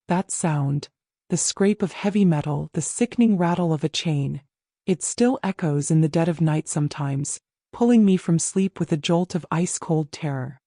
That sound, the scrape of heavy metal, the sickening rattle of a chain, it still echoes in the dead of night sometimes, pulling me from sleep with a jolt of ice-cold terror.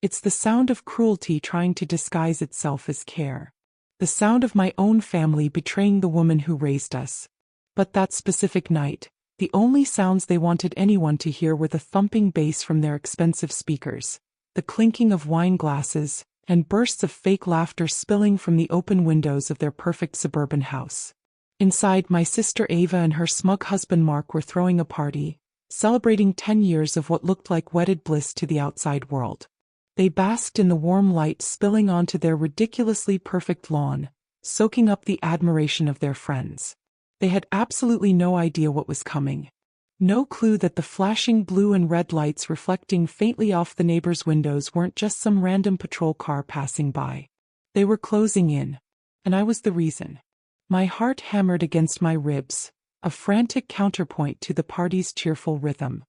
It's the sound of cruelty trying to disguise itself as care. The sound of my own family betraying the woman who raised us. But that specific night, the only sounds they wanted anyone to hear were the thumping bass from their expensive speakers, the clinking of wine glasses, and bursts of fake laughter spilling from the open windows of their perfect suburban house. Inside, my sister Ava and her smug husband Mark were throwing a party, celebrating 10 years of what looked like wedded bliss to the outside world. They basked in the warm light spilling onto their ridiculously perfect lawn, soaking up the admiration of their friends. They had absolutely no idea what was coming. No clue that the flashing blue and red lights reflecting faintly off the neighbors' windows weren't just some random patrol car passing by. They were closing in. And I was the reason. My heart hammered against my ribs, a frantic counterpoint to the party's cheerful rhythm.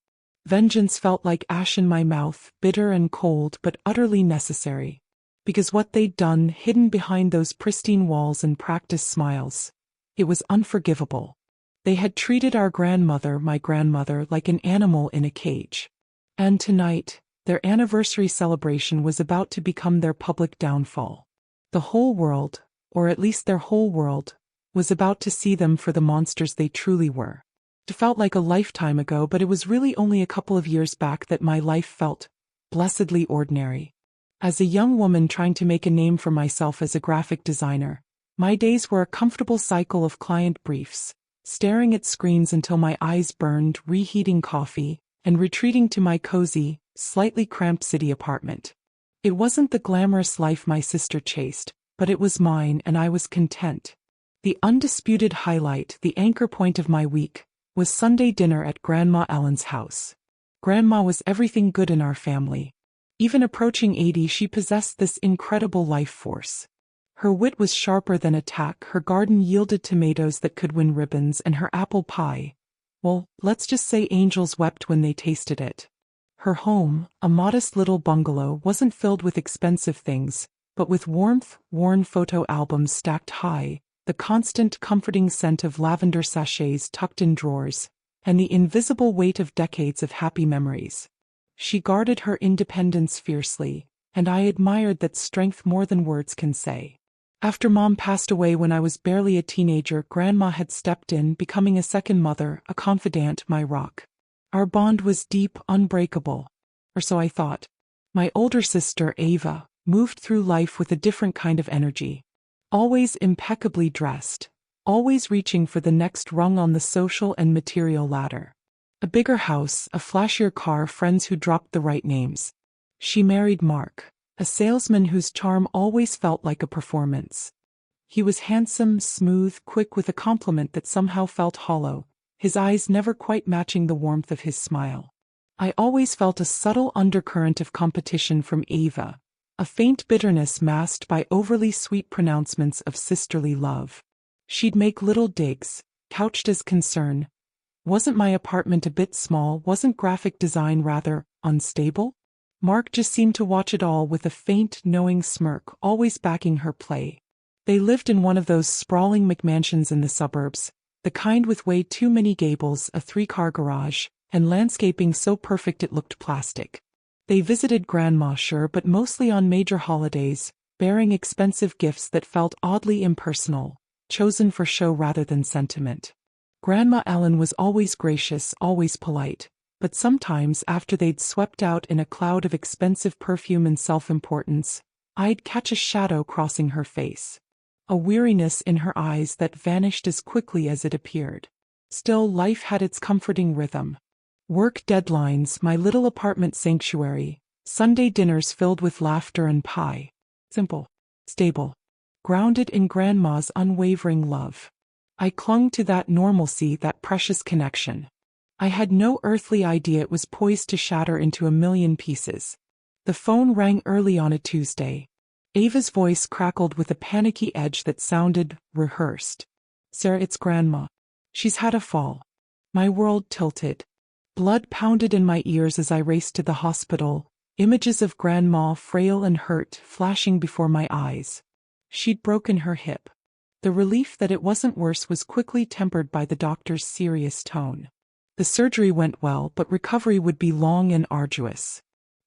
Vengeance felt like ash in my mouth, bitter and cold but utterly necessary. Because what they'd done, hidden behind those pristine walls and practiced smiles, it was unforgivable. They had treated our grandmother, my grandmother, like an animal in a cage. And tonight, their anniversary celebration was about to become their public downfall. The whole world, or at least their whole world, was about to see them for the monsters they truly were. It felt like a lifetime ago, but it was really only a couple of years back that my life felt blessedly ordinary. As a young woman trying to make a name for myself as a graphic designer, my days were a comfortable cycle of client briefs, staring at screens until my eyes burned, reheating coffee, and retreating to my cozy, slightly cramped city apartment. It wasn't the glamorous life my sister chased, but it was mine, and I was content. The undisputed highlight, the anchor point of my week, was Sunday dinner at Grandma Ellen's house. Grandma was everything good in our family. Even approaching 80, she possessed this incredible life force. Her wit was sharper than a tack, her garden yielded tomatoes that could win ribbons, and her apple pie, well, let's just say angels wept when they tasted it. Her home, a modest little bungalow, wasn't filled with expensive things, but with warmth, worn photo albums stacked high, the constant comforting scent of lavender sachets tucked in drawers, and the invisible weight of decades of happy memories. She guarded her independence fiercely, and I admired that strength more than words can say. After Mom passed away when I was barely a teenager, Grandma had stepped in, becoming a second mother, a confidant, my rock. Our bond was deep, unbreakable. Or so I thought. My older sister, Ava, moved through life with a different kind of energy. Always impeccably dressed, always reaching for the next rung on the social and material ladder. A bigger house, a flashier car, friends who dropped the right names. She married Mark, a salesman whose charm always felt like a performance. He was handsome, smooth, quick, with a compliment that somehow felt hollow, his eyes never quite matching the warmth of his smile. I always felt a subtle undercurrent of competition from Ava, a faint bitterness masked by overly sweet pronouncements of sisterly love. She'd make little digs, couched as concern. Wasn't my apartment a bit small? Wasn't graphic design rather unstable? Mark just seemed to watch it all with a faint, knowing smirk, always backing her play. They lived in one of those sprawling McMansions in the suburbs, the kind with way too many gables, a 3-car garage, and landscaping so perfect it looked plastic. They visited Grandma, sure, but mostly on major holidays, bearing expensive gifts that felt oddly impersonal, chosen for show rather than sentiment. Grandma Ellen was always gracious, always polite, but sometimes after they'd swept out in a cloud of expensive perfume and self-importance, I'd catch a shadow crossing her face. A weariness in her eyes that vanished as quickly as it appeared. Still, life had its comforting rhythm. Work deadlines, my little apartment sanctuary, Sunday dinners filled with laughter and pie. Simple, stable, grounded in Grandma's unwavering love. I clung to that normalcy, that precious connection. I had no earthly idea it was poised to shatter into a million pieces. The phone rang early on a Tuesday. Ava's voice crackled with a panicky edge that sounded rehearsed. "Sarah, it's Grandma. She's had a fall." My world tilted. Blood pounded in my ears as I raced to the hospital, images of Grandma, frail and hurt, flashing before my eyes. She'd broken her hip. The relief that it wasn't worse was quickly tempered by the doctor's serious tone. The surgery went well, but recovery would be long and arduous.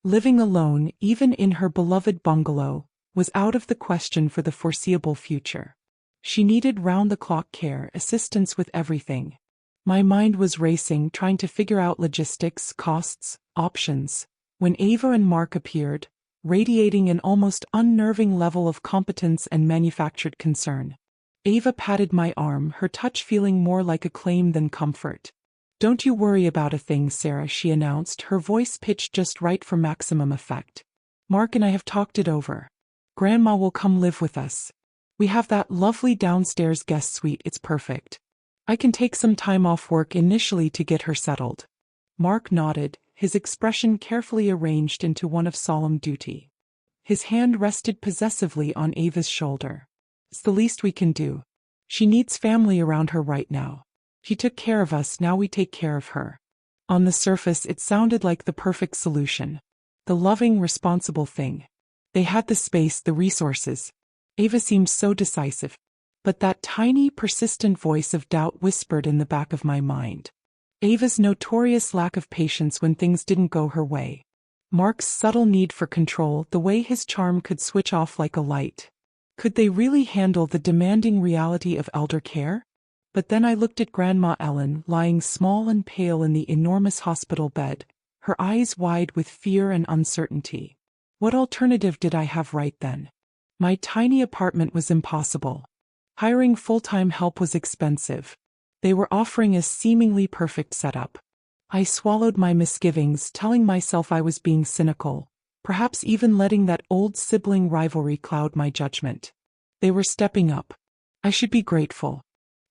Living alone, even in her beloved bungalow, was out of the question for the foreseeable future. She needed round-the-clock care, assistance with everything. My mind was racing, trying to figure out logistics, costs, options, when Ava and Mark appeared, radiating an almost unnerving level of competence and manufactured concern. Ava patted my arm, her touch feeling more like acclaim than comfort. "Don't you worry about a thing, Sarah," she announced, her voice pitched just right for maximum effect. "Mark and I have talked it over. Grandma will come live with us. We have that lovely downstairs guest suite, it's perfect. I can take some time off work initially to get her settled." Mark nodded, his expression carefully arranged into one of solemn duty. His hand rested possessively on Ava's shoulder. "It's the least we can do. She needs family around her right now. She took care of us, now we take care of her." On the surface, it sounded like the perfect solution. The loving, responsible thing. They had the space, the resources. Ava seemed so decisive. But that tiny, persistent voice of doubt whispered in the back of my mind. Ava's notorious lack of patience when things didn't go her way. Mark's subtle need for control, the way his charm could switch off like a light. Could they really handle the demanding reality of elder care? But then I looked at Grandma Ellen, lying small and pale in the enormous hospital bed, her eyes wide with fear and uncertainty. What alternative did I have right then? My tiny apartment was impossible. Hiring full-time help was expensive. They were offering a seemingly perfect setup. I swallowed my misgivings, telling myself I was being cynical, perhaps even letting that old sibling rivalry cloud my judgment. They were stepping up. I should be grateful.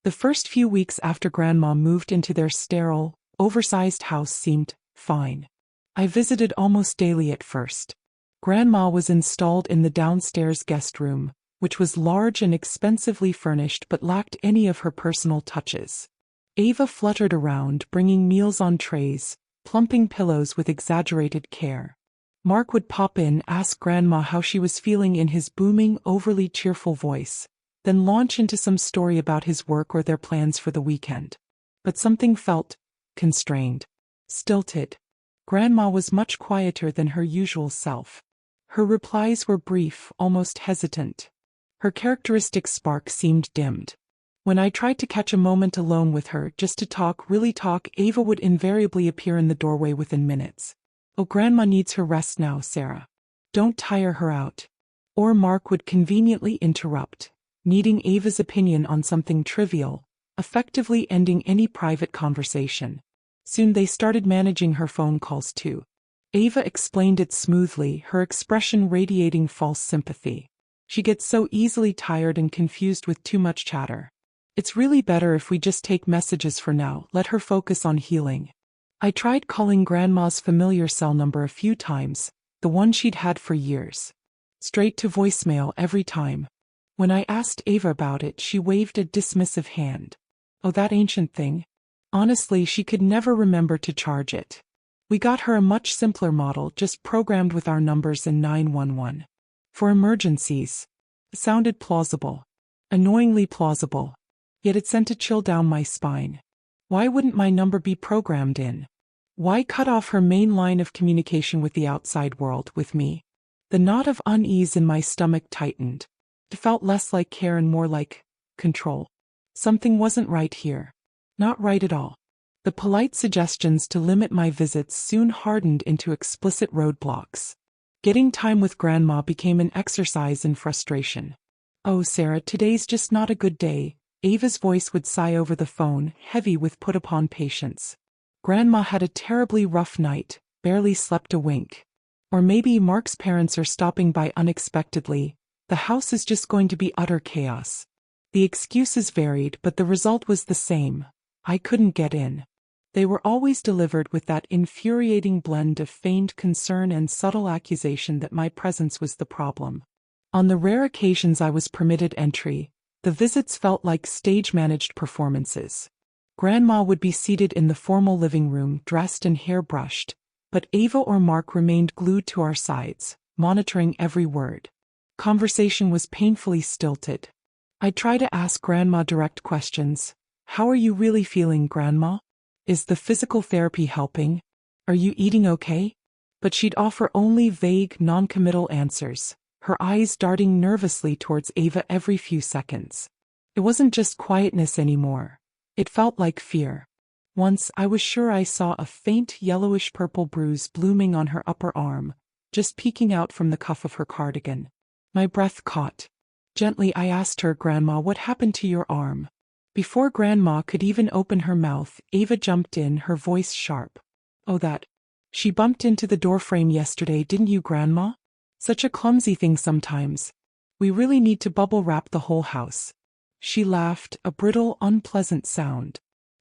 The first few weeks after Grandma moved into their sterile, oversized house seemed fine. I visited almost daily at first. Grandma was installed in the downstairs guest room, which was large and expensively furnished but lacked any of her personal touches. Ava fluttered around, bringing meals on trays, plumping pillows with exaggerated care. Mark would pop in, ask Grandma how she was feeling in his booming, overly cheerful voice, then launch into some story about his work or their plans for the weekend. But something felt constrained, stilted. Grandma was much quieter than her usual self. Her replies were brief, almost hesitant. Her characteristic spark seemed dimmed. When I tried to catch a moment alone with her, just to talk, really talk, Ava would invariably appear in the doorway within minutes. "Oh, Grandma needs her rest now, Sarah. Don't tire her out." Or Mark would conveniently interrupt, needing Ava's opinion on something trivial, effectively ending any private conversation. Soon they started managing her phone calls too. Ava explained it smoothly, her expression radiating false sympathy. "She gets so easily tired and confused with too much chatter. It's really better if we just take messages for now, let her focus on healing." I tried calling Grandma's familiar cell number a few times, the one she'd had for years. Straight to voicemail every time. When I asked Ava about it, she waved a dismissive hand. "Oh, that ancient thing." Honestly, she could never remember to charge it. We got her a much simpler model, just programmed with our numbers and 911. For emergencies. It sounded plausible. Annoyingly plausible. Yet it sent a chill down my spine. Why wouldn't my number be programmed in? Why cut off her main line of communication with the outside world, with me? The knot of unease in my stomach tightened. It felt less like care and more like control. Something wasn't right here. Not right at all. The polite suggestions to limit my visits soon hardened into explicit roadblocks. Getting time with Grandma became an exercise in frustration. "Oh, Sarah, today's just not a good day," Ava's voice would sigh over the phone, heavy with put-upon patience. "Grandma had a terribly rough night, barely slept a wink." Or maybe Mark's parents are stopping by unexpectedly. The house is just going to be utter chaos. The excuses varied, but the result was the same. I couldn't get in. They were always delivered with that infuriating blend of feigned concern and subtle accusation that my presence was the problem. On the rare occasions I was permitted entry, the visits felt like stage-managed performances. Grandma would be seated in the formal living room, dressed and hair-brushed, but Ava or Mark remained glued to our sides, monitoring every word. Conversation was painfully stilted. I'd try to ask Grandma direct questions. How are you really feeling, Grandma? Is the physical therapy helping? Are you eating okay? But she'd offer only vague, non-committal answers, her eyes darting nervously towards Ava every few seconds. It wasn't just quietness anymore. It felt like fear. Once I was sure I saw a faint yellowish-purple bruise blooming on her upper arm, just peeking out from the cuff of her cardigan. My breath caught. Gently I asked her, Grandma, what happened to your arm? Before Grandma could even open her mouth, Ava jumped in, her voice sharp. Oh, that. She bumped into the doorframe yesterday, didn't you, Grandma? Such a clumsy thing sometimes. We really need to bubble wrap the whole house. She laughed, a brittle, unpleasant sound.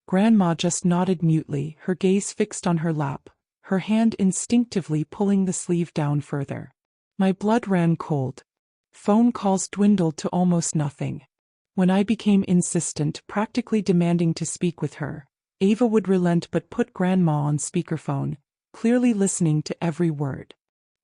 Grandma just nodded mutely, her gaze fixed on her lap, her hand instinctively pulling the sleeve down further. My blood ran cold. Phone calls dwindled to almost nothing. When I became insistent, practically demanding to speak with her, Ava would relent but put Grandma on speakerphone, clearly listening to every word.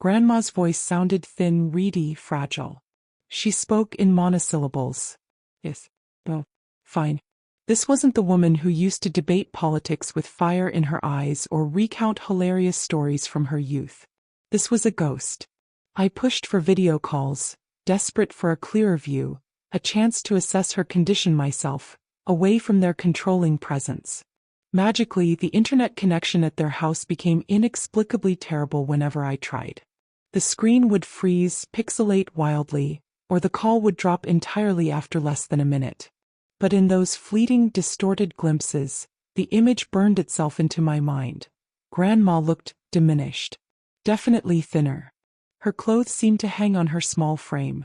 Grandma's voice sounded thin, reedy, fragile. She spoke in monosyllables. Yes. Oh, fine. This wasn't the woman who used to debate politics with fire in her eyes or recount hilarious stories from her youth. This was a ghost. I pushed for video calls, desperate for a clearer view, a chance to assess her condition myself, away from their controlling presence. Magically, the internet connection at their house became inexplicably terrible whenever I tried. The screen would freeze, pixelate wildly, or the call would drop entirely after less than a minute. But in those fleeting, distorted glimpses, the image burned itself into my mind. Grandma looked diminished. Definitely thinner. Her clothes seemed to hang on her small frame.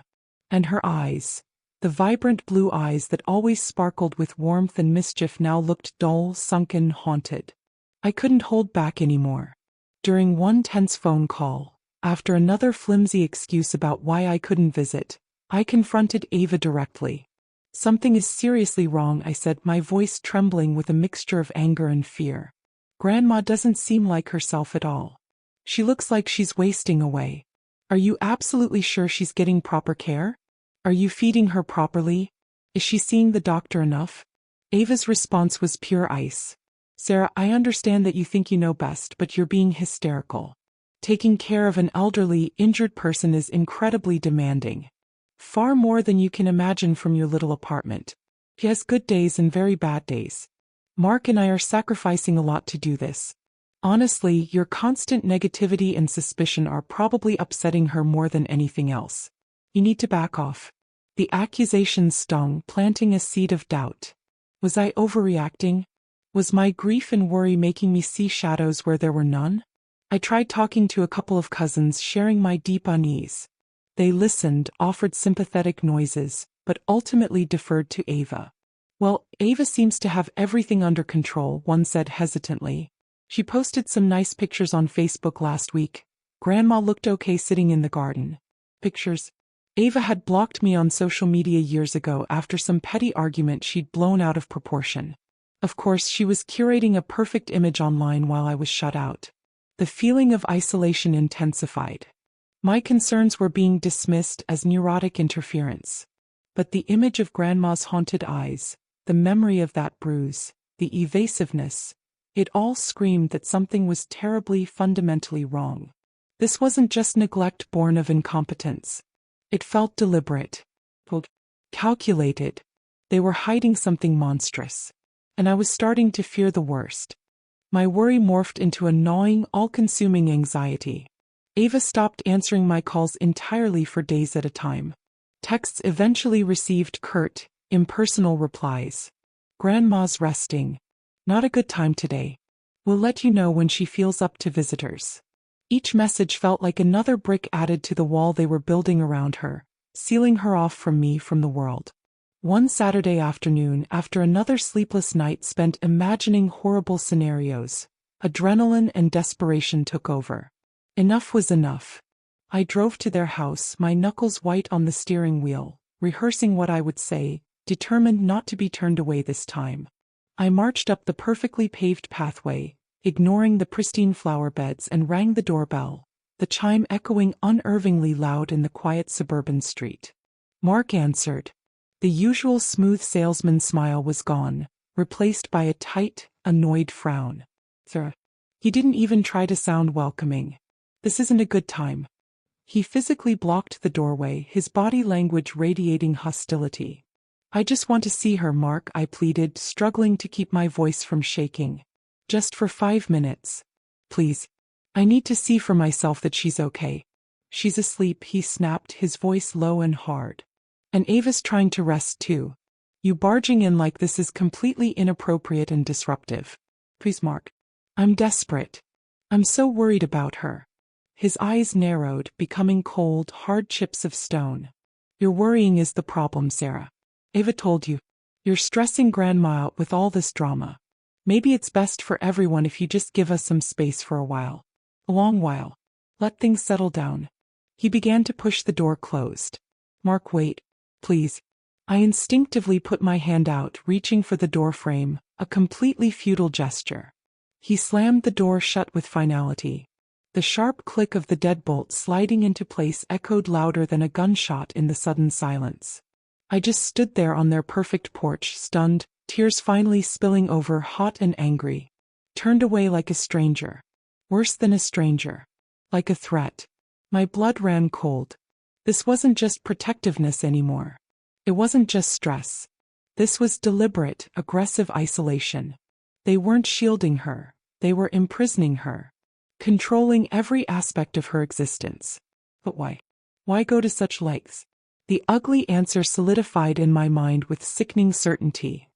And her eyes, the vibrant blue eyes that always sparkled with warmth and mischief, now looked dull, sunken, haunted. I couldn't hold back anymore. During one tense phone call, after another flimsy excuse about why I couldn't visit, I confronted Ava directly. Something is seriously wrong, I said, my voice trembling with a mixture of anger and fear. Grandma doesn't seem like herself at all. She looks like she's wasting away. Are you absolutely sure she's getting proper care? Are you feeding her properly? Is she seeing the doctor enough? Ava's response was pure ice. Sarah, I understand that you think you know best, but you're being hysterical. Taking care of an elderly, injured person is incredibly demanding. Far more than you can imagine from your little apartment. She has good days and very bad days. Mark and I are sacrificing a lot to do this. Honestly, your constant negativity and suspicion are probably upsetting her more than anything else. You need to back off. The accusations stung, planting a seed of doubt. Was I overreacting? Was my grief and worry making me see shadows where there were none? I tried talking to a couple of cousins, sharing my deep unease. They listened, offered sympathetic noises, but ultimately deferred to Ava. Well, Ava seems to have everything under control, one said hesitantly. She posted some nice pictures on Facebook last week. Grandma looked okay sitting in the garden. Pictures. Ava had blocked me on social media years ago after some petty argument she'd blown out of proportion. Of course, she was curating a perfect image online while I was shut out. The feeling of isolation intensified. My concerns were being dismissed as neurotic interference. But the image of Grandma's haunted eyes, the memory of that bruise, the evasiveness, it all screamed that something was terribly, fundamentally wrong. This wasn't just neglect born of incompetence. It felt deliberate, calculated. They were hiding something monstrous. And I was starting to fear the worst. My worry morphed into a gnawing, all-consuming anxiety. Ava stopped answering my calls entirely for days at a time. Texts eventually received curt, impersonal replies. Grandma's resting. Not a good time today. We'll let you know when she feels up to visitors. Each message felt like another brick added to the wall they were building around her, sealing her off from me, from the world. One Saturday afternoon, after another sleepless night spent imagining horrible scenarios, adrenaline and desperation took over. Enough was enough. I drove to their house, my knuckles white on the steering wheel, rehearsing what I would say, determined not to be turned away this time. I marched up the perfectly paved pathway, ignoring the pristine flower beds, and rang the doorbell, the chime echoing unervingly loud in the quiet suburban street. Mark answered. The usual smooth salesman smile was gone, replaced by a tight, annoyed frown. Sir. He didn't even try to sound welcoming. This isn't a good time. He physically blocked the doorway, his body language radiating hostility. I just want to see her, Mark, I pleaded, struggling to keep my voice from shaking. Just for 5 minutes. Please. I need to see for myself that she's okay. She's asleep, he snapped, his voice low and hard. And Ava's trying to rest too. You barging in like this is completely inappropriate and disruptive. Please, Mark. I'm desperate. I'm so worried about her. His eyes narrowed, becoming cold, hard chips of stone. Your worrying is the problem, Sarah. Ava told you. You're stressing Grandma out with all this drama. Maybe it's best for everyone if you just give us some space for a while. A long while. Let things settle down. He began to push the door closed. Mark, wait. Please. I instinctively put my hand out, reaching for the door frame, a completely futile gesture. He slammed the door shut with finality. The sharp click of the deadbolt sliding into place echoed louder than a gunshot in the sudden silence. I just stood there on their perfect porch, stunned, tears finally spilling over, hot and angry. Turned away like a stranger. Worse than a stranger. Like a threat. My blood ran cold. This wasn't just protectiveness anymore. It wasn't just stress. This was deliberate, aggressive isolation. They weren't shielding her. They were imprisoning her. Controlling every aspect of her existence. But why? Why go to such lengths? The ugly answer solidified in my mind with sickening certainty.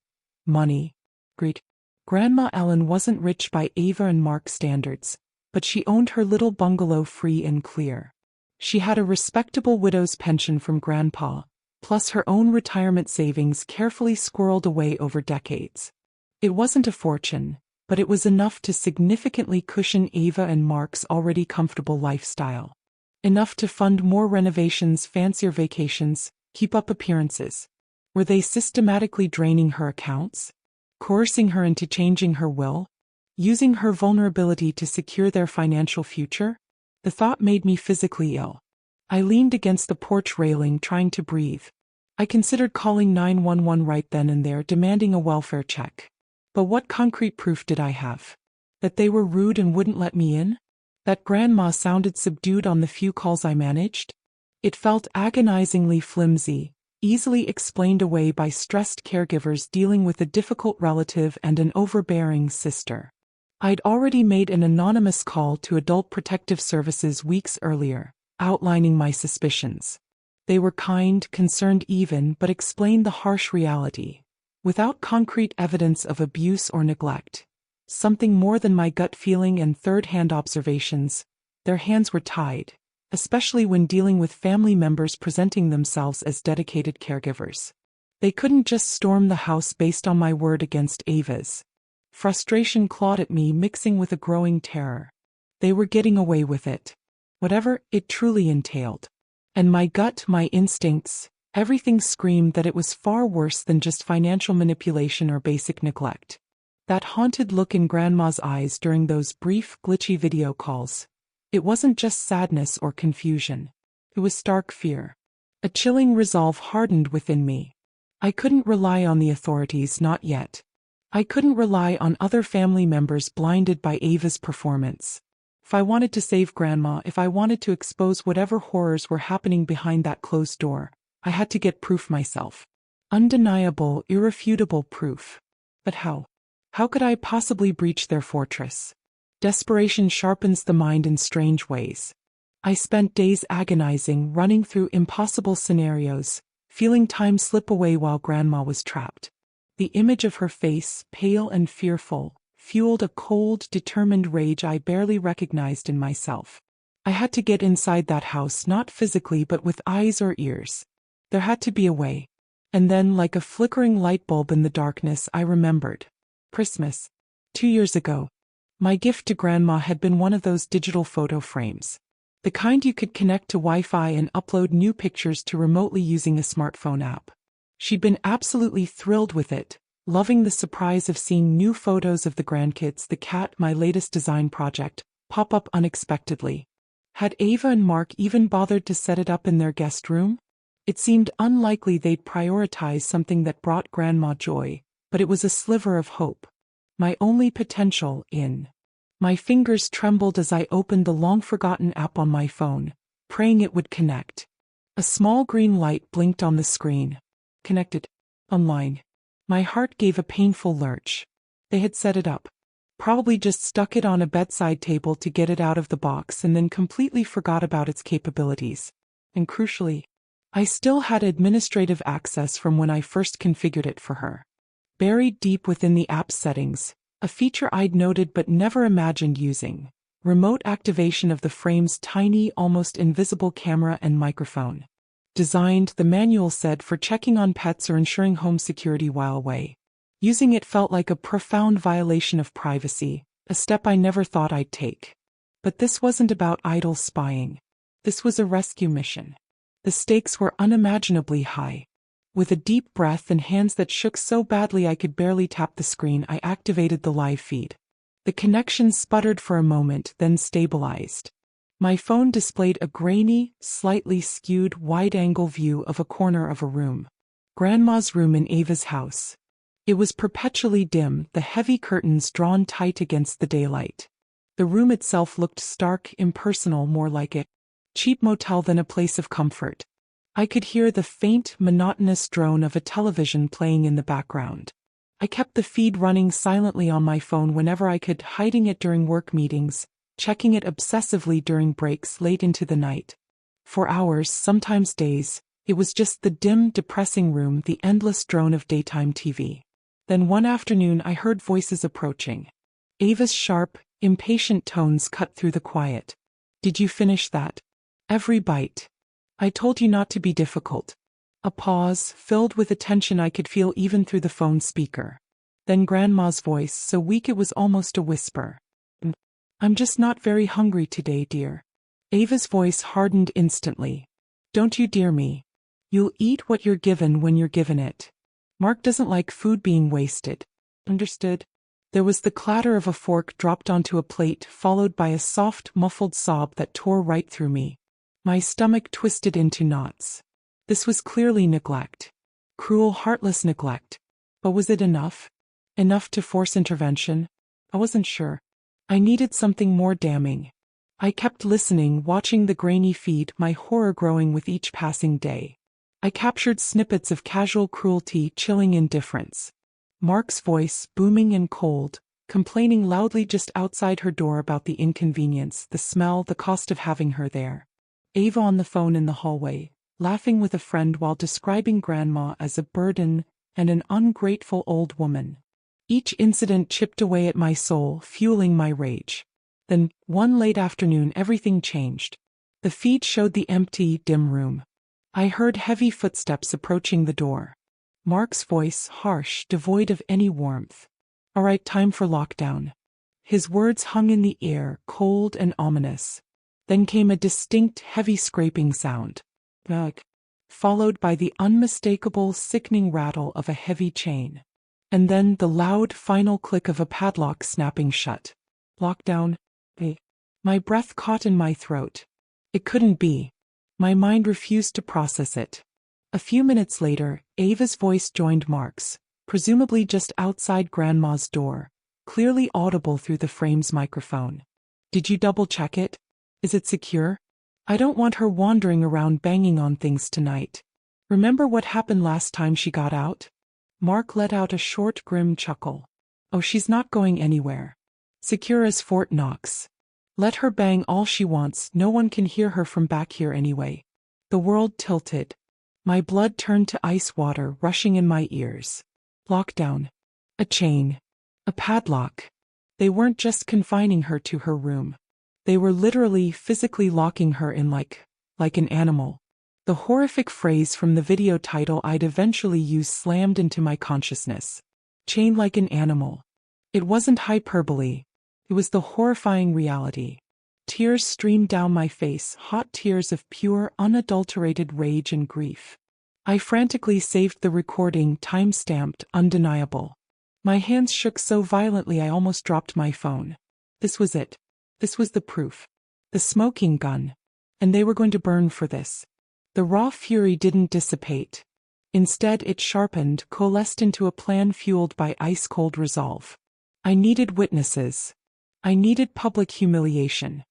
Money. Greed. Grandma Ellen wasn't rich by Ava and Mark standards, but she owned her little bungalow free and clear. She had a respectable widow's pension from Grandpa, plus her own retirement savings carefully squirreled away over decades. It wasn't a fortune, but it was enough to significantly cushion Ava and Mark's already comfortable lifestyle. Enough to fund more renovations, fancier vacations, keep up appearances. Were they systematically draining her accounts? Coercing her into changing her will? Using her vulnerability to secure their financial future? The thought made me physically ill. I leaned against the porch railing, trying to breathe. I considered calling 911 right then and there, demanding a welfare check. But what concrete proof did I have? That they were rude and wouldn't let me in? That Grandma sounded subdued on the few calls I managed? It felt agonizingly flimsy, easily explained away by stressed caregivers dealing with a difficult relative and an overbearing sister. I'd already made an anonymous call to Adult Protective Services weeks earlier, outlining my suspicions. They were kind, concerned even, but explained the harsh reality. Without concrete evidence of abuse or neglect, something more than my gut feeling and third-hand observations, their hands were tied, especially when dealing with family members presenting themselves as dedicated caregivers. They couldn't just storm the house based on my word against Ava's. Frustration clawed at me, mixing with a growing terror. They were getting away with it. Whatever it truly entailed. And my gut, my instincts, everything screamed that it was far worse than just financial manipulation or basic neglect. That haunted look in Grandma's eyes during those brief, glitchy video calls. It wasn't just sadness or confusion. It was stark fear. A chilling resolve hardened within me. I couldn't rely on the authorities, not yet. I couldn't rely on other family members blinded by Ava's performance. If I wanted to save Grandma, if I wanted to expose whatever horrors were happening behind that closed door, I had to get proof myself. Undeniable, irrefutable proof. But how? How could I possibly breach their fortress? Desperation sharpens the mind in strange ways. I spent days agonizing, running through impossible scenarios, feeling time slip away while Grandma was trapped. The image of her face, pale and fearful, fueled a cold, determined rage I barely recognized in myself. I had to get inside that house, not physically but with eyes or ears. There had to be a way. And then, like a flickering light bulb in the darkness, I remembered. Christmas. 2 years ago. My gift to Grandma had been one of those digital photo frames. The kind you could connect to Wi-Fi and upload new pictures to remotely using a smartphone app. She'd been absolutely thrilled with it, loving the surprise of seeing new photos of the grandkids, the cat, my latest design project, pop up unexpectedly. Had Ava and Mark even bothered to set it up in their guest room? It seemed unlikely they'd prioritize something that brought Grandma joy, but it was a sliver of hope. My only potential in. My fingers trembled as I opened the long-forgotten app on my phone, praying it would connect. A small green light blinked on the screen. Connected. Online. My heart gave a painful lurch. They had set it up. Probably just stuck it on a bedside table to get it out of the box and then completely forgot about its capabilities. And crucially, I still had administrative access from when I first configured it for her. Buried deep within the app's settings, a feature I'd noted but never imagined using: remote activation of the frame's tiny, almost invisible camera and microphone. Designed, the manual said, for checking on pets or ensuring home security while away. Using it felt like a profound violation of privacy, a step I never thought I'd take. But this wasn't about idle spying. This was a rescue mission. The stakes were unimaginably high. With a deep breath and hands that shook so badly I could barely tap the screen, I activated the live feed. The connection sputtered for a moment, then stabilized. My phone displayed a grainy, slightly skewed, wide-angle view of a corner of a room. Grandma's room in Ava's house. It was perpetually dim, the heavy curtains drawn tight against the daylight. The room itself looked stark, impersonal, more like a cheap motel than a place of comfort. I could hear the faint, monotonous drone of a television playing in the background. I kept the feed running silently on my phone whenever I could, hiding it during work meetings, checking it obsessively during breaks late into the night. For hours, sometimes days, it was just the dim, depressing room, the endless drone of daytime TV. Then one afternoon I heard voices approaching. Ava's sharp, impatient tones cut through the quiet. "Did you finish that?" "Every bite. I told you not to be difficult." A pause, filled with a tension I could feel even through the phone speaker. Then Grandma's voice, so weak it was almost a whisper. "I'm just not very hungry today, dear." Ava's voice hardened instantly. "Don't you dear me. You'll eat what you're given when you're given it. Mark doesn't like food being wasted. Understood?" There was the clatter of a fork dropped onto a plate, followed by a soft, muffled sob that tore right through me. My stomach twisted into knots. This was clearly neglect. Cruel, heartless neglect. But was it enough? Enough to force intervention? I wasn't sure. I needed something more damning. I kept listening, watching the grainy feed, my horror growing with each passing day. I captured snippets of casual cruelty, chilling indifference. Mark's voice, booming and cold, complaining loudly just outside her door about the inconvenience, the smell, the cost of having her there. Ava on the phone in the hallway, laughing with a friend while describing Grandma as a burden and an ungrateful old woman. Each incident chipped away at my soul, fueling my rage. Then, one late afternoon, everything changed. The feed showed the empty, dim room. I heard heavy footsteps approaching the door. Mark's voice, harsh, devoid of any warmth. "All right, time for lockdown." His words hung in the air, cold and ominous. Then came a distinct, heavy scraping sound. Ugh. Followed by the unmistakable, sickening rattle of a heavy chain. And then the loud, final click of a padlock snapping shut. Lockdown? My breath caught in my throat. It couldn't be. My mind refused to process it. A few minutes later, Ava's voice joined Mark's, presumably just outside Grandma's door, clearly audible through the frame's microphone. "Did you double-check it? Is it secure? I don't want her wandering around banging on things tonight. Remember what happened last time she got out?" Mark let out a short, grim chuckle. "Oh, she's not going anywhere. Secure as Fort Knox. Let her bang all she wants, no one can hear her from back here anyway." The world tilted. My blood turned to ice water rushing in my ears. Lockdown. A chain. A padlock. They weren't just confining her to her room. They were literally, physically locking her in like an animal. The horrific phrase from the video title I'd eventually use slammed into my consciousness. Chained like an animal. It wasn't hyperbole. It was the horrifying reality. Tears streamed down my face, hot tears of pure, unadulterated rage and grief. I frantically saved the recording, time-stamped, undeniable. My hands shook so violently I almost dropped my phone. This was it. This was the proof. The smoking gun. And they were going to burn for this. The raw fury didn't dissipate. Instead, it sharpened, coalesced into a plan fueled by ice-cold resolve. I needed witnesses. I needed public humiliation.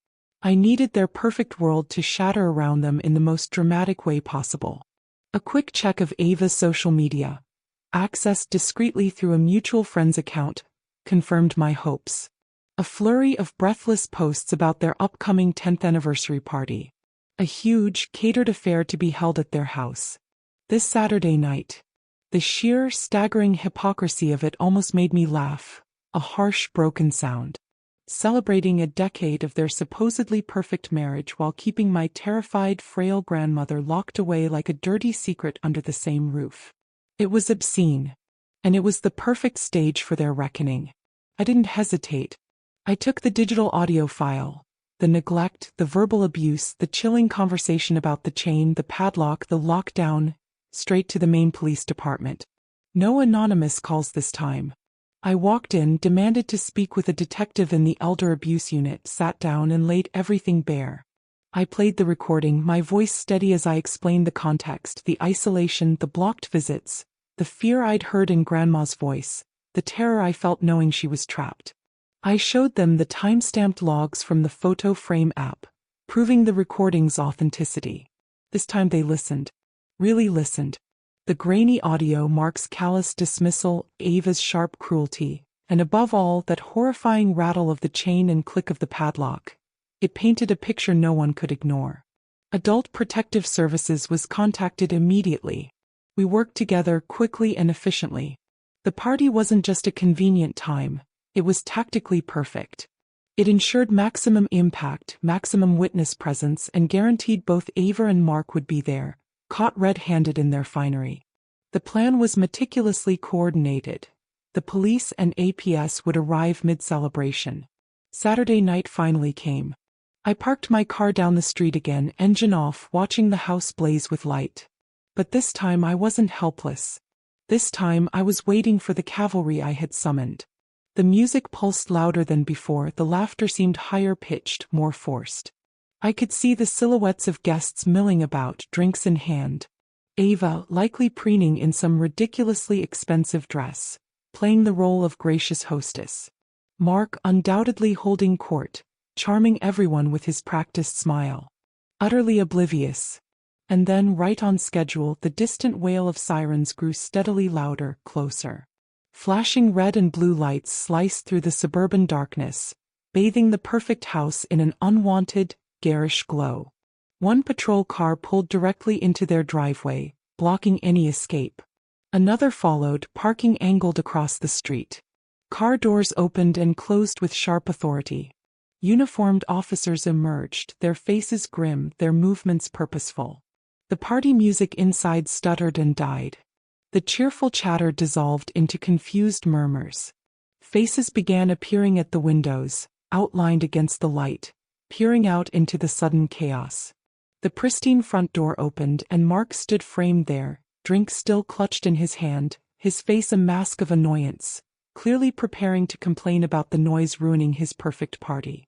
I needed their perfect world to shatter around them in the most dramatic way possible. A quick check of Ava's social media, accessed discreetly through a mutual friend's account, confirmed my hopes. A flurry of breathless posts about their upcoming 10th anniversary party. A huge, catered affair to be held at their house. This Saturday night. The sheer, staggering hypocrisy of it almost made me laugh, a harsh, broken sound. Celebrating a decade of their supposedly perfect marriage while keeping my terrified, frail grandmother locked away like a dirty secret under the same roof. It was obscene. And it was the perfect stage for their reckoning. I didn't hesitate. I took the digital audio file. The neglect, the verbal abuse, the chilling conversation about the chain, the padlock, the lockdown, straight to the main police department. No anonymous calls this time. I walked in, demanded to speak with a detective in the elder abuse unit, sat down and laid everything bare. I played the recording, my voice steady as I explained the context, the isolation, the blocked visits, the fear I'd heard in Grandma's voice, the terror I felt knowing she was trapped. I showed them the time-stamped logs from the photo frame app, proving the recording's authenticity. This time they listened. Really listened. The grainy audio Mark's callous dismissal, Ava's sharp cruelty, and above all, that horrifying rattle of the chain and click of the padlock. It painted a picture no one could ignore. Adult Protective Services was contacted immediately. We worked together quickly and efficiently. The party wasn't just a convenient time. It was tactically perfect. It ensured maximum impact, maximum witness presence, and guaranteed both Ava and Mark would be there, caught red-handed in their finery. The plan was meticulously coordinated. The police and APS would arrive mid-celebration. Saturday night finally came. I parked my car down the street again, engine off, watching the house blaze with light. But this time I wasn't helpless. This time I was waiting for the cavalry I had summoned. The music pulsed louder than before, the laughter seemed higher-pitched, more forced. I could see the silhouettes of guests milling about, drinks in hand. Ava, likely preening in some ridiculously expensive dress, playing the role of gracious hostess. Mark undoubtedly holding court, charming everyone with his practiced smile. Utterly oblivious. And then, right on schedule, the distant wail of sirens grew steadily louder, closer. Flashing red and blue lights sliced through the suburban darkness, bathing the perfect house in an unwanted, garish glow. One patrol car pulled directly into their driveway, blocking any escape. Another followed, parking angled across the street. Car doors opened and closed with sharp authority. Uniformed officers emerged, their faces grim, their movements purposeful. The party music inside stuttered and died. The cheerful chatter dissolved into confused murmurs. Faces began appearing at the windows, outlined against the light, peering out into the sudden chaos. The pristine front door opened and Mark stood framed there, drink still clutched in his hand, his face a mask of annoyance, clearly preparing to complain about the noise ruining his perfect party.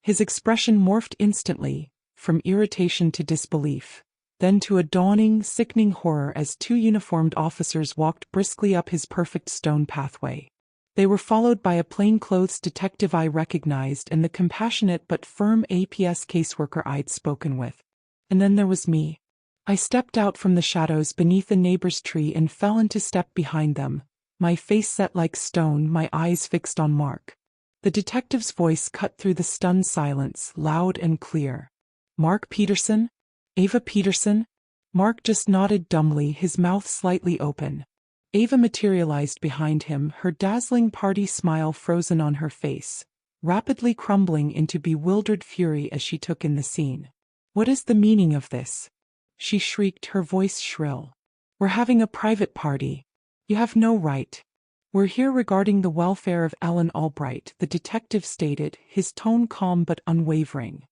His expression morphed instantly, from irritation to disbelief. Then to a dawning, sickening horror as two uniformed officers walked briskly up his perfect stone pathway. They were followed by a plainclothes detective I recognized and the compassionate but firm APS caseworker I'd spoken with. And then there was me. I stepped out from the shadows beneath a neighbor's tree and fell into step behind them, my face set like stone, my eyes fixed on Mark. The detective's voice cut through the stunned silence, loud and clear. "Mark Peterson? Ava Peterson?" Mark just nodded dumbly, his mouth slightly open. Ava materialized behind him, her dazzling party smile frozen on her face, rapidly crumbling into bewildered fury as she took in the scene. "What is the meaning of this?" she shrieked, her voice shrill. "We're having a private party. You have no right." "We're here regarding the welfare of Ellen Albright," the detective stated, his tone calm but unwavering.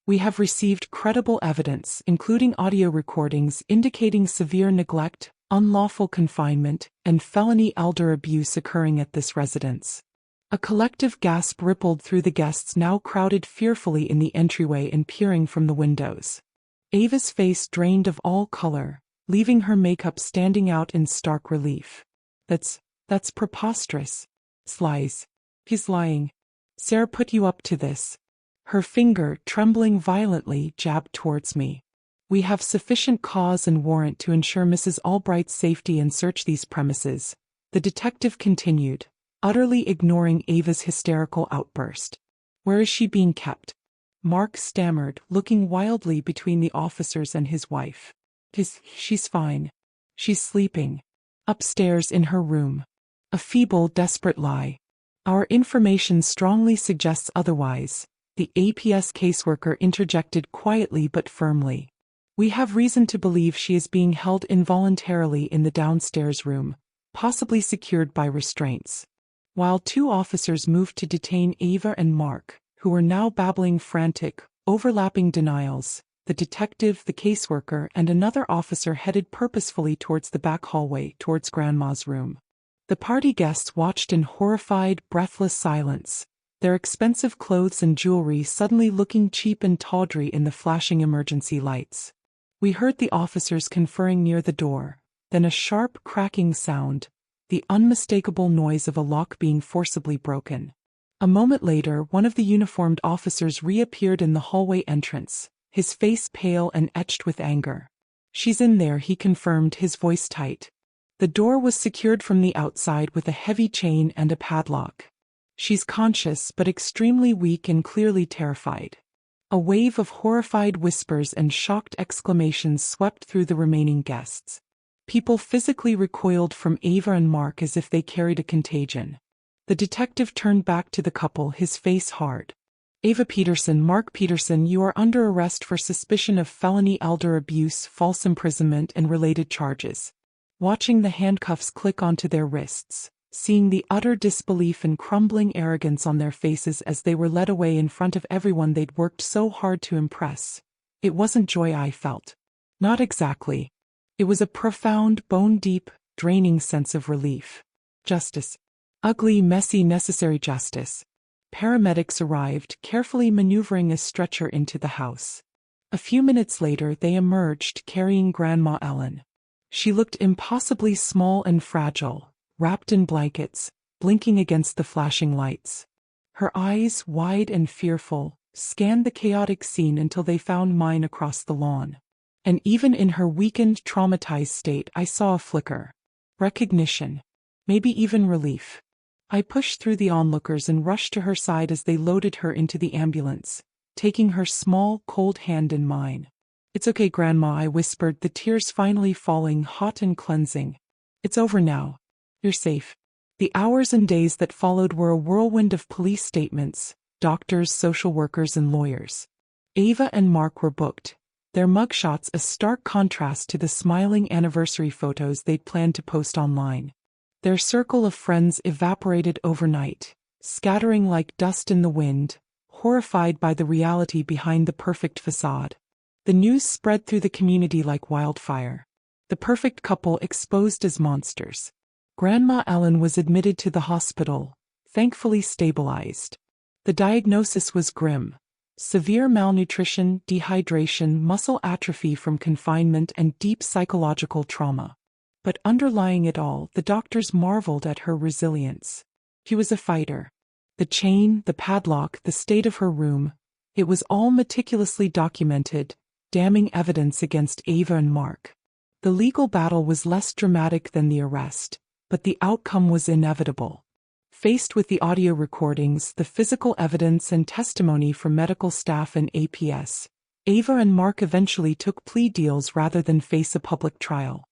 "We have received credible evidence, including audio recordings indicating severe neglect, unlawful confinement, and felony elder abuse occurring at this residence. A collective gasp rippled through the guests now crowded fearfully in the entryway and peering from the windows. Ava's face drained of all color, leaving her makeup standing out in stark relief. That's preposterous. Lies. He's lying. Sarah put you up to this. Her finger, trembling violently, jabbed towards me. We have sufficient cause and warrant to ensure Mrs. Albright's safety and search these premises, the detective continued, utterly ignoring Ava's hysterical outburst. Where is she being kept? Mark stammered, looking wildly between the officers and his wife. She's fine. She's sleeping. Upstairs in her room. A feeble, desperate lie. Our information strongly suggests otherwise, the APS caseworker interjected quietly but firmly. We have reason to believe she is being held involuntarily in the downstairs room, possibly secured by restraints. While two officers moved to detain Ava and Mark, who were now babbling frantic, overlapping denials, the detective, the caseworker, and another officer headed purposefully towards the back hallway, towards Grandma's room. The party guests watched in horrified, breathless silence, their expensive clothes and jewelry suddenly looking cheap and tawdry in the flashing emergency lights. We heard the officers conferring near the door, then a sharp cracking sound, the unmistakable noise of a lock being forcibly broken. A moment later, one of the uniformed officers reappeared in the hallway entrance, his face pale and etched with anger. She's in there, he confirmed, his voice tight. The door was secured from the outside with a heavy chain and a padlock. She's conscious but extremely weak and clearly terrified. A wave of horrified whispers and shocked exclamations swept through the remaining guests. People physically recoiled from Ava and Mark as if they carried a contagion. The detective turned back to the couple, his face hard. Ava Peterson, Mark Peterson, you are under arrest for suspicion of felony elder abuse, false imprisonment, and related charges. Watching the handcuffs click onto their wrists, seeing the utter disbelief and crumbling arrogance on their faces as they were led away in front of everyone they'd worked so hard to impress. It wasn't joy I felt. Not exactly. It was a profound, bone-deep, draining sense of relief. Justice. Ugly, messy, necessary justice. Paramedics arrived, carefully maneuvering a stretcher into the house. A few minutes later they emerged, carrying Grandma Ellen. She looked impossibly small and fragile, wrapped in blankets, blinking against the flashing lights. Her eyes, wide and fearful, scanned the chaotic scene until they found mine across the lawn. And even in her weakened, traumatized state I saw a flicker. Recognition. Maybe even relief. I pushed through the onlookers and rushed to her side as they loaded her into the ambulance, taking her small, cold hand in mine. It's okay, Grandma, I whispered, the tears finally falling, hot and cleansing. It's over now. You're safe. The hours and days that followed were a whirlwind of police statements, doctors, social workers, and lawyers. Ava and Mark were booked, their mugshots a stark contrast to the smiling anniversary photos they'd planned to post online. Their circle of friends evaporated overnight, scattering like dust in the wind, horrified by the reality behind the perfect facade. The news spread through the community like wildfire. The perfect couple exposed as monsters. Grandma Ellen was admitted to the hospital, thankfully stabilized. The diagnosis was grim. Severe malnutrition, dehydration, muscle atrophy from confinement, and deep psychological trauma. But underlying it all, the doctors marveled at her resilience. She was a fighter. The chain, the padlock, the state of her room, it was all meticulously documented, damning evidence against Ava and Mark. The legal battle was less dramatic than the arrest, but the outcome was inevitable. Faced with the audio recordings, the physical evidence, and testimony from medical staff and APS, Ava and Mark eventually took plea deals rather than face a public trial.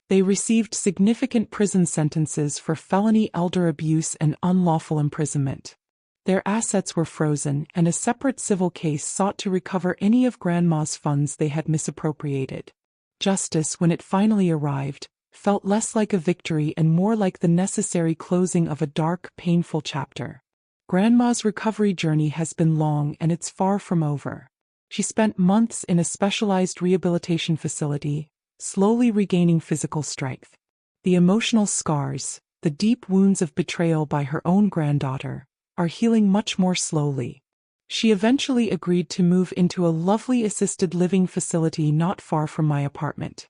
They received significant prison sentences for felony elder abuse and unlawful imprisonment. Their assets were frozen, and a separate civil case sought to recover any of Grandma's funds they had misappropriated. Justice, when it finally arrived, felt less like a victory and more like the necessary closing of a dark, painful chapter. Grandma's recovery journey has been long and it's far from over. She spent months in a specialized rehabilitation facility, slowly regaining physical strength. The emotional scars, the deep wounds of betrayal by her own granddaughter, are healing much more slowly. She eventually agreed to move into a lovely assisted living facility not far from my apartment.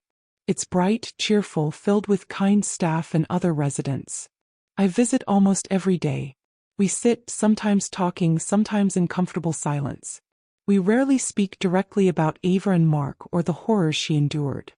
It's bright, cheerful, filled with kind staff and other residents. I visit almost every day. We sit, sometimes talking, sometimes in comfortable silence. We rarely speak directly about Ava and Mark or the horrors she endured.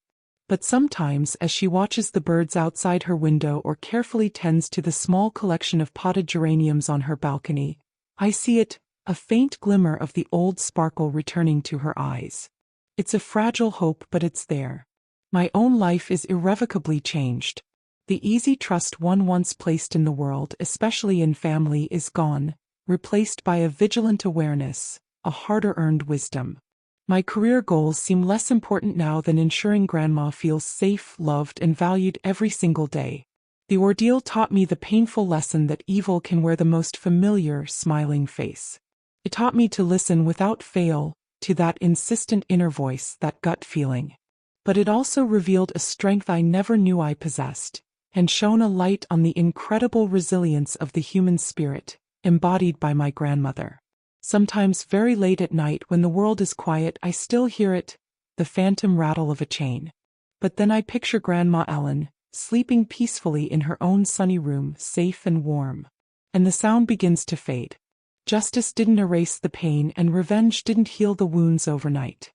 But sometimes, as she watches the birds outside her window or carefully tends to the small collection of potted geraniums on her balcony, I see it, a faint glimmer of the old sparkle returning to her eyes. It's a fragile hope, but it's there. My own life is irrevocably changed. The easy trust one once placed in the world, especially in family, is gone, replaced by a vigilant awareness, a harder-earned wisdom. My career goals seem less important now than ensuring Grandma feels safe, loved, and valued every single day. The ordeal taught me the painful lesson that evil can wear the most familiar, smiling face. It taught me to listen without fail to that insistent inner voice, that gut feeling. But it also revealed a strength I never knew I possessed, and shone a light on the incredible resilience of the human spirit, embodied by my grandmother. Sometimes very late at night when the world is quiet, I still hear it, the phantom rattle of a chain. But then I picture Grandma Ellen, sleeping peacefully in her own sunny room, safe and warm. And the sound begins to fade. Justice didn't erase the pain and revenge didn't heal the wounds overnight.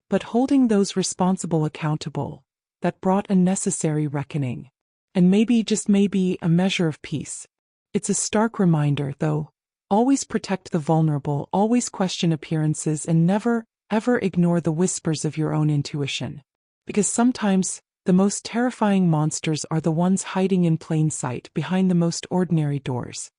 But holding those responsible accountable, that brought a necessary reckoning. And maybe, just maybe, a measure of peace. It's a stark reminder, though. Always protect the vulnerable, always question appearances, and never, ever ignore the whispers of your own intuition. Because sometimes, the most terrifying monsters are the ones hiding in plain sight behind the most ordinary doors.